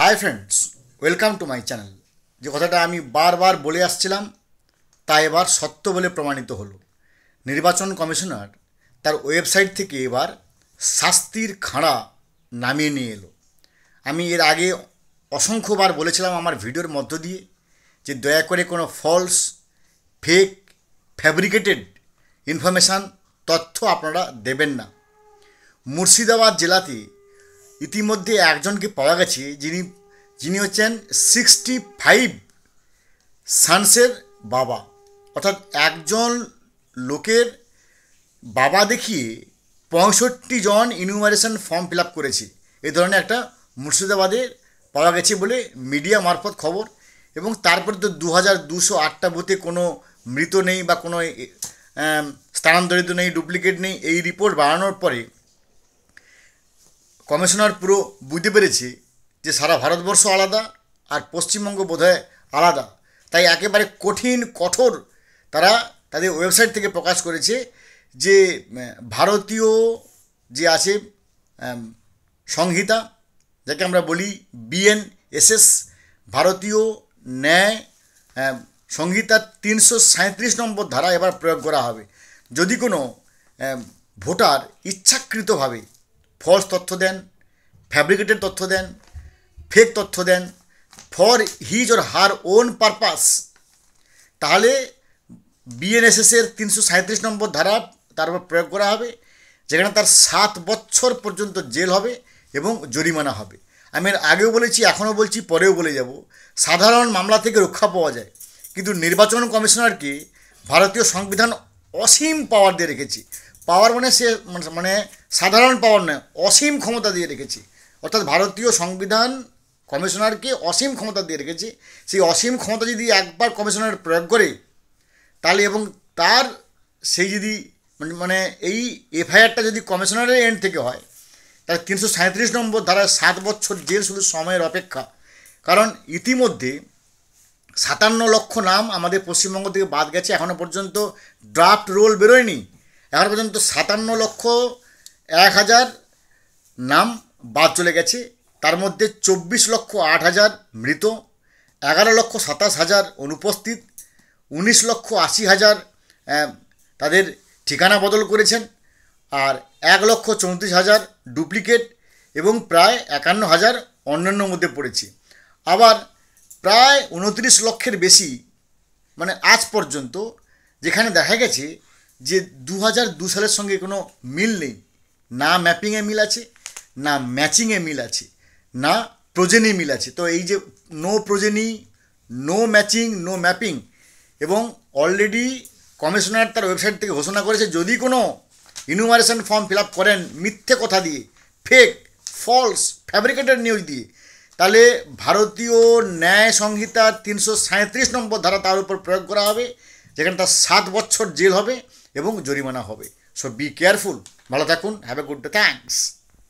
Hi friends, welcome to my channel. যে কথাটা আমি বারবার বলে আসছিলাম তা এবার সত্য বলে প্রমাণিত হলো। নির্বাচন কমিশনার তার ওয়েবসাইট থেকে এবার শাস্তির খাঁড়া নামিয়ে নিয়ে এলো। আমি এর আগে অসংখ্যবার বলেছিলাম আমার ভিডিওর মধ্য দিয়ে যে দয়া করে কোনো ফলস, ফেক, ফ্যাব্রিকেটেড ইনফরমেশান তথ্য আপনারা দেবেন না। মুর্শিদাবাদ জেলাতে ইতিমধ্যে একজনকে পাওয়া গেছে যিনি হচ্ছেন 65 সানসের বাবা, অর্থাৎ একজন লোকের বাবা দেখিয়ে 65 জন ইনুমারেশন ফর্ম ফিল আপ করেছে। এই ধরনের একটা মুর্শিদাবাদে পাওয়া গেছে বলে মিডিয়া মারফত খবর। এবং তারপরে তো 2208টা বুথে কোনো মৃত নেই বা কোনো স্থানান্তরিত নেই, ডুপ্লিকেট নেই। এই রিপোর্ট বাড়ানোর পরে কমিশনার পুরো বুঝতে পেরেছে যে সারা ভারতবর্ষ আলাদা আর পশ্চিমবঙ্গ বোধহয় আলাদা। তাই একেবারে কঠোর তারা তাদের ওয়েবসাইট থেকে প্রকাশ করেছে যে ভারতীয় যে আছে সংহিতা, যাকে আমরা বলি BNSS, ভারতীয় ন্যায় সংহিতার 337 নম্বর ধারা এবার প্রয়োগ করা হবে। যদি কোনো ভোটার ইচ্ছাকৃতভাবে ফলস তথ্য দেন, ফ্যাব্রিকেটেড তথ্য দেন, ফেক তথ্য দেন for his or her own purpose, তাহলে BNSS-এর 337 নম্বর ধারা তার উপর প্রয়োগ করা হবে, যেখানে তার 7 বছর পর্যন্ত জেল হবে এবং জরিমানা হবে। আমি এর আগেও বলেছি, এখনও বলছি, পরেও বলে যাব, সাধারণ মামলা থেকে রক্ষা পাওয়া যায়, কিন্তু নির্বাচন কমিশনারকে ভারতীয় সংবিধান অসীম পাওয়ার দিয়ে রেখেছে। পাওয়ার মানে সে মানে সাধারণ পাওয়ার নয়, অসীম ক্ষমতা দিয়ে রেখেছে। অর্থাৎ ভারতীয় সংবিধান কমিশনারকে অসীম ক্ষমতা দিয়ে রেখেছে। সেই অসীম ক্ষমতা যদি একবার কমিশনার প্রয়োগ করে তাহলে, এবং তার সেই যদি মানে এই FIR-টা যদি কমিশনারের এন্ড থেকে হয়, তাহলে 337 নম্বর ধারায় 7 বছর জেল শুধু সময়ের অপেক্ষা। কারণ ইতিমধ্যে 57 লক্ষ নাম আমাদের পশ্চিমবঙ্গ থেকে বাদ গেছে। এখনও পর্যন্ত ড্রাফট রোল বেরোয়নি। এখনও পর্যন্ত 57,01,000 নাম বাদ চলে গেছে। তার মধ্যে 24,08,000 মৃত, 11,27,000 অনুপস্থিত, 19,80,000 তাদের ঠিকানা বদল করেছেন, আর 1,34,000 ডুপ্লিকেট, এবং প্রায় 51,000 অন্যান্য মধ্যে পড়েছে। আবার প্রায় 29 লক্ষের বেশি মানে আজ পর্যন্ত, যেখানে দেখা গেছে যে 2002 সালের সঙ্গে কোনো মিল নেই। না ম্যাপিংয়ে মিল আছে, না ম্যাচিংয়ে মিল আছে, না প্রোজেনি মিল আছে। তো এই যে no progeny, no matching, no mapping, এবং অলরেডি কমিশনার তার ওয়েবসাইট থেকে ঘোষণা করেছে যদি কোনো ইনুমারেশন ফর্ম ফিল আপ করেন মিথ্যে কথা দিয়ে, ফেক, ফলস, ফ্যাব্রিকেটেড নিউজ দিয়ে, তাহলে ভারতীয় ন্যায় সংহিতার 337 নম্বর ধারা তার উপর প্রয়োগ করা হবে, যেখানে তার 7 বছর জেল হবে এবং জরিমানা হবে। So be careful. ভালো থাকুন। Have a good day. Thanks.